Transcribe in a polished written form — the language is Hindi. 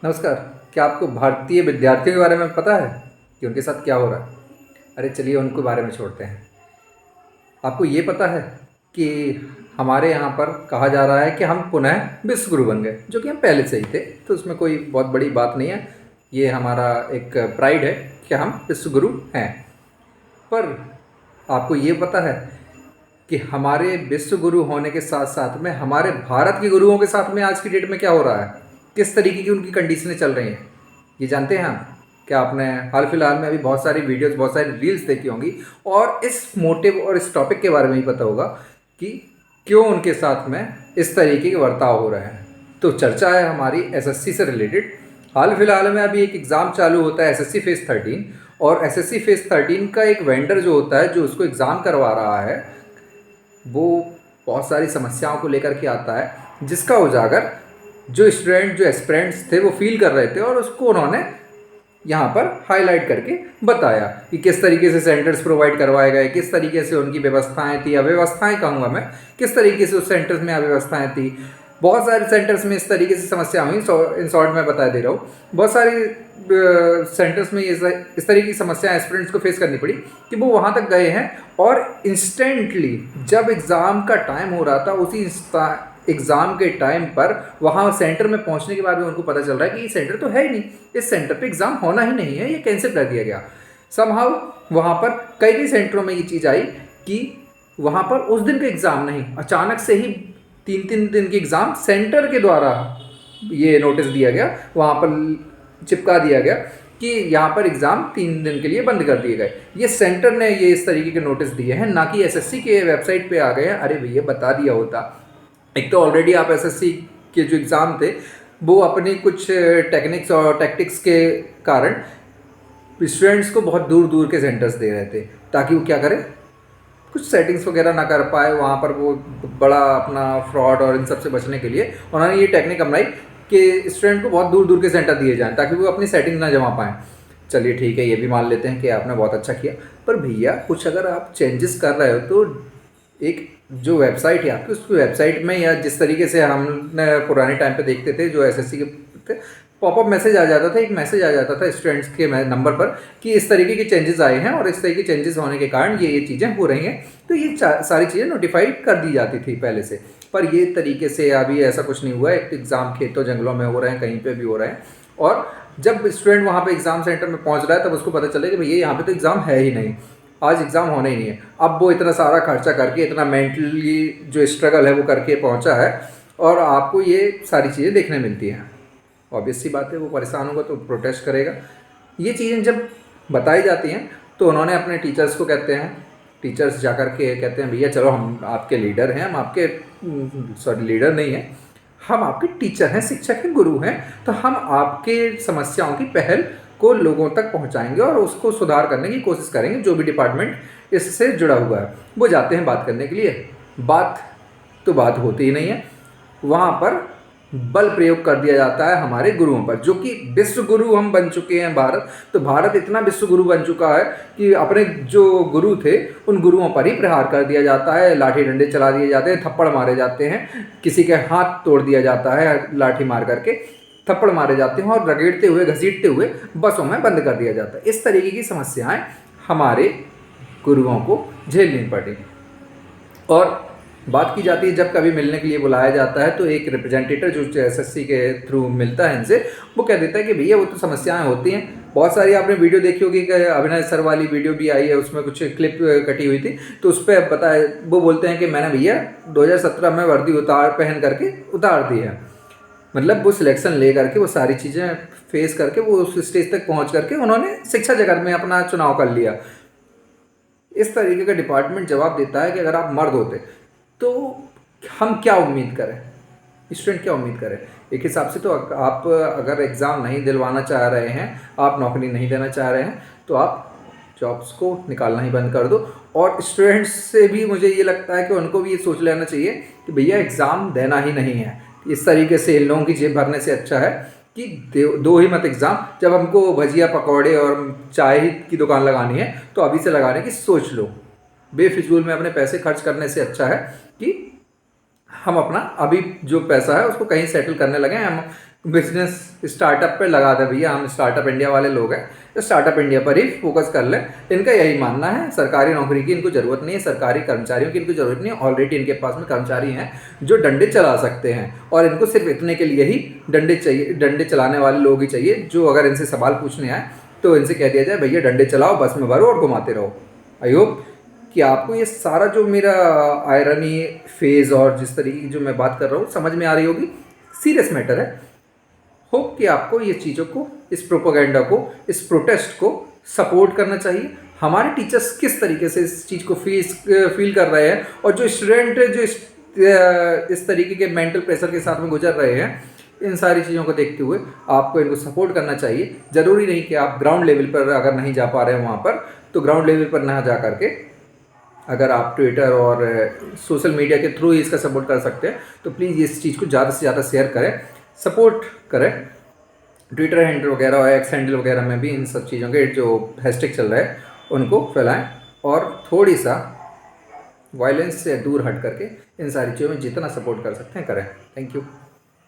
नमस्कार। क्या आपको भारतीय विद्यार्थियों के बारे में पता है कि उनके साथ क्या हो रहा है? अरे चलिए उनके बारे में छोड़ते हैं। आपको ये पता है कि हमारे यहाँ पर कहा जा रहा है कि हम पुनः विश्व गुरु बन गए, जो कि हम पहले से ही थे, तो उसमें कोई बहुत बड़ी बात नहीं है। ये हमारा एक प्राइड है कि हम विश्व गुरु हैं। पर आपको ये पता है कि हमारे विश्व गुरु होने के साथ साथ में हमारे भारत के गुरुओं के साथ में आज की डेट में क्या हो रहा है, किस तरीके की उनकी कंडीशनें चल रही हैं, ये जानते हैं आप? क्या आपने हाल फिलहाल में अभी बहुत सारी वीडियोस, बहुत सारी रील्स देखी होंगी और इस मोटिव और इस टॉपिक के बारे में ही पता होगा कि क्यों उनके साथ में इस तरीके के बर्ताव हो रहे हैं। तो चर्चा है हमारी एसएससी से रिलेटेड। हाल फिलहाल में अभी एक एग्ज़ाम चालू होता है, एसएससी फेज़ 13, और एसएससी फेज़ 13 का एक वेंडर जो होता है, जो उसको एग्ज़ाम करवा रहा है, वो बहुत सारी समस्याओं को लेकर के आता है, जिसका उजागर जो स्टूडेंट, जो एस्पिरेंट्स थे, वो फील कर रहे थे और उसको उन्होंने यहाँ पर हाईलाइट करके बताया कि किस तरीके से सेंटर्स प्रोवाइड करवाए गए, किस तरीके से उनकी व्यवस्थाएं थी, अव्यवस्थाएं कहूँगा मैं, किस तरीके से उस सेंटर्स में अव्यवस्थाएं थी। बहुत सारे सेंटर्स में इस तरीके से समस्या हुई, इन शॉर्ट में बता दे रहा हूँ। बहुत सारी सेंटर्स में इस तरीके की समस्याएं स्टूडेंट्स को फेस करनी पड़ी कि वो वहाँ तक गए हैं और इंस्टेंटली जब एग्ज़ाम का टाइम हो रहा था, उसी एग्ज़ाम के टाइम पर वहाँ सेंटर में पहुँचने के बाद में उनको पता चल रहा है कि ये सेंटर तो है ही नहीं, इस सेंटर पे एग्ज़ाम होना ही नहीं है, ये कैंसिल कर दिया गया। समहाउ वहाँ पर कई कई सेंटरों में ये चीज़ आई कि वहाँ पर उस दिन का एग्ज़ाम नहीं, अचानक से ही 3-3 दिन की एग्ज़ाम सेंटर के द्वारा ये नोटिस दिया गया, वहाँ पर चिपका दिया गया कि यहाँ पर एग्ज़ाम 3 दिन के लिए बंद कर दिए गए। ये सेंटर ने ये इस तरीके के नोटिस दिए हैं, ना कि एसएससी के वेबसाइट पे आ गए हैं। अरे भैया, बता दिया होता। एक तो ऑलरेडी आप एसएससी के जो एग्ज़ाम थे, वो अपनी कुछ टेक्निक्स और टैक्टिक्स के कारण स्टूडेंट्स को बहुत दूर दूर के सेंटर्स दे रहे थे, ताकि वो क्या करें, कुछ सेटिंग्स वगैरह ना कर पाए वहाँ पर। वो बड़ा अपना फ्रॉड और इन सब से बचने के लिए उन्होंने ये टेक्निक अपनाई कि स्टूडेंट को बहुत दूर दूर के सेंटर दिए जाएँ, ताकि वो अपनी सेटिंग ना जमा पाएँ। चलिए ठीक है, ये भी मान लेते हैं कि आपने बहुत अच्छा किया। पर भैया, कुछ अगर आप चेंजेस कर रहे हो तो एक जो वेबसाइट है आपकी, उस वेबसाइट में, या जिस तरीके से हमने पुराने टाइम पे देखते थे, जो एसएससी के पॉपअप मैसेज आ जाता था, एक मैसेज आ जाता था स्टूडेंट्स के नंबर पर कि इस तरीके के चेंजेस आए हैं और इस तरीके के चेंजेस होने के कारण ये चीज़ें हो रही हैं। तो ये सारी चीज़ें नोटिफाइड कर दी जाती थी पहले से। पर ये तरीके से अभी ऐसा कुछ नहीं हुआ है। एक एग्ज़ाम खेतों जंगलों में हो रहे हैं, कहीं पर भी हो रहे हैं, और जब स्टूडेंट वहाँ पर एग्ज़ाम सेंटर में पहुँच रहा है तब उसको पता चले कि भैया यहाँ पर तो एग्ज़ाम है ही नहीं, आज एग्ज़ाम होना ही नहीं है। अब वो इतना सारा खर्चा करके, इतना मेंटली जो स्ट्रगल है वो करके पहुँचा है, और आपको ये सारी चीज़ें देखने मिलती हैं। ऑब्वियस सी बात है, वो परेशान होगा तो प्रोटेस्ट करेगा। ये चीज़ें जब बताई जाती हैं तो उन्होंने अपने टीचर्स को कहते हैं, टीचर्स जाकर के कहते हैं भैया चलो हम आपके लीडर हैं, हम आपके सॉरी लीडर नहीं हैं, हम आपके टीचर हैं, शिक्षक हैं, गुरु हैं, तो हम आपके समस्याओं की पहल को लोगों तक पहुंचाएंगे और उसको सुधार करने की कोशिश करेंगे। जो भी डिपार्टमेंट इससे जुड़ा हुआ है वो जाते हैं बात करने के लिए, बात तो बात होती ही नहीं है। वहाँ पर बल प्रयोग कर दिया जाता है हमारे गुरुओं पर, जो कि विश्व गुरु हम बन चुके हैं। भारत तो भारत इतना विश्व गुरु बन चुका है कि अपने जो गुरु थे उन गुरुओं पर ही प्रहार कर दिया जाता है, लाठी डंडे चला दिए जाते हैं, थप्पड़ मारे जाते हैं, किसी के हाथ तोड़ दिया जाता है लाठी मार करके, थप्पड़ मारे जाते हैं और रगड़ते हुए, घसीटते हुए बसों में बंद कर दिया जाता है। इस तरीके की समस्याएं हमारे गुरुओं को झेलनी पड़ी। और बात की जाती है, जब कभी मिलने के लिए बुलाया जाता है तो एक रिप्रेजेंटेटिव जो एसएससी के थ्रू मिलता है इनसे, वो कह देता है कि भैया वो तो समस्याएं होती हैं। बहुत सारी आपने वीडियो देखी होगी कि अभिनय सर वाली वीडियो भी आई है, उसमें कुछ क्लिप कटी हुई थी, तो उस पर बताए, वो बोलते हैं कि मैंने भैया 2017 में वर्दी पहन करके उतार दी है। मतलब वो सिलेक्शन ले करके, वो सारी चीज़ें फेस करके, वो उस स्टेज तक पहुंच करके उन्होंने शिक्षा जगत में अपना चुनाव कर लिया। इस तरीके का डिपार्टमेंट जवाब देता है कि अगर आप मर्द होते तो हम क्या उम्मीद करें, स्टूडेंट क्या उम्मीद करें। एक हिसाब से तो आप अगर एग्ज़ाम नहीं दिलवाना चाह रहे हैं, आप नौकरी नहीं देना चाह रहे हैं, तो आप जॉब्स को निकालना ही बंद कर दो। और स्टूडेंट्स से भी मुझे ये लगता है कि उनको भी ये सोच लेना चाहिए कि भैया एग्ज़ाम देना ही नहीं है। इस तरीके से इन लोगों की जेब भरने से अच्छा है कि दो ही मत एग्ज़ाम। जब हमको भजिया पकौड़े और चाय की दुकान लगानी है तो अभी से लगाने की सोच लो। बेफिजूल में अपने पैसे खर्च करने से अच्छा है कि हम अपना अभी जो पैसा है उसको कहीं सेटल करने लगे। हम बिजनेस स्टार्टअप पे लगा दे भैया, हम स्टार्टअप इंडिया वाले लोग हैं, तो स्टार्टअप इंडिया पर ही फोकस कर ले। इनका यही मानना है, सरकारी नौकरी की इनको ज़रूरत नहीं है, सरकारी कर्मचारियों की इनको ज़रूरत नहीं है। ऑलरेडी इनके पास में कर्मचारी हैं जो डंडे चला सकते हैं, और इनको सिर्फ इतने के लिए ही डंडे चाहिए, डंडे चलाने वाले लोग ही चाहिए, जो अगर इनसे सवाल पूछने आए तो इनसे कह दिया जाए भैया डंडे चलाओ, बस में भरो और घुमाते रहो। आई होप कि आपको ये सारा जो मेरा आयरनी फेज़ और जिस तरीके की जो मैं बात कर रहा हूँ समझ में आ रही होगी। सीरियस मैटर है। होप कि आपको ये चीज़ों को, इस प्रोपेगेंडा को, इस प्रोटेस्ट को सपोर्ट करना चाहिए। हमारे टीचर्स किस तरीके से इस चीज़ को फील कर रहे हैं, और जो स्टूडेंट जो इस तरीके के मेंटल प्रेशर के साथ में गुजर रहे हैं, इन सारी चीज़ों को देखते हुए आपको इनको सपोर्ट करना चाहिए। ज़रूरी नहीं कि आप ग्राउंड लेवल पर अगर नहीं जा पा रहे हैं वहाँ पर, तो ग्राउंड लेवल पर ना जा करके अगर आप ट्विटर और सोशल मीडिया के थ्रू ही इसका सपोर्ट कर सकते हैं, तो प्लीज़ इस चीज़ को ज़्यादा से ज़्यादा शेयर करें, सपोर्ट करें। ट्विटर हैंडल वगैरह और एक्स हैंडल वगैरह में भी इन सब चीज़ों के जो हैशटैग चल रहे हैं उनको फैलाएं, और थोड़ी सा वायलेंस से दूर हट करके इन सारी चीज़ों में जितना सपोर्ट कर सकते हैं करें। Thank you.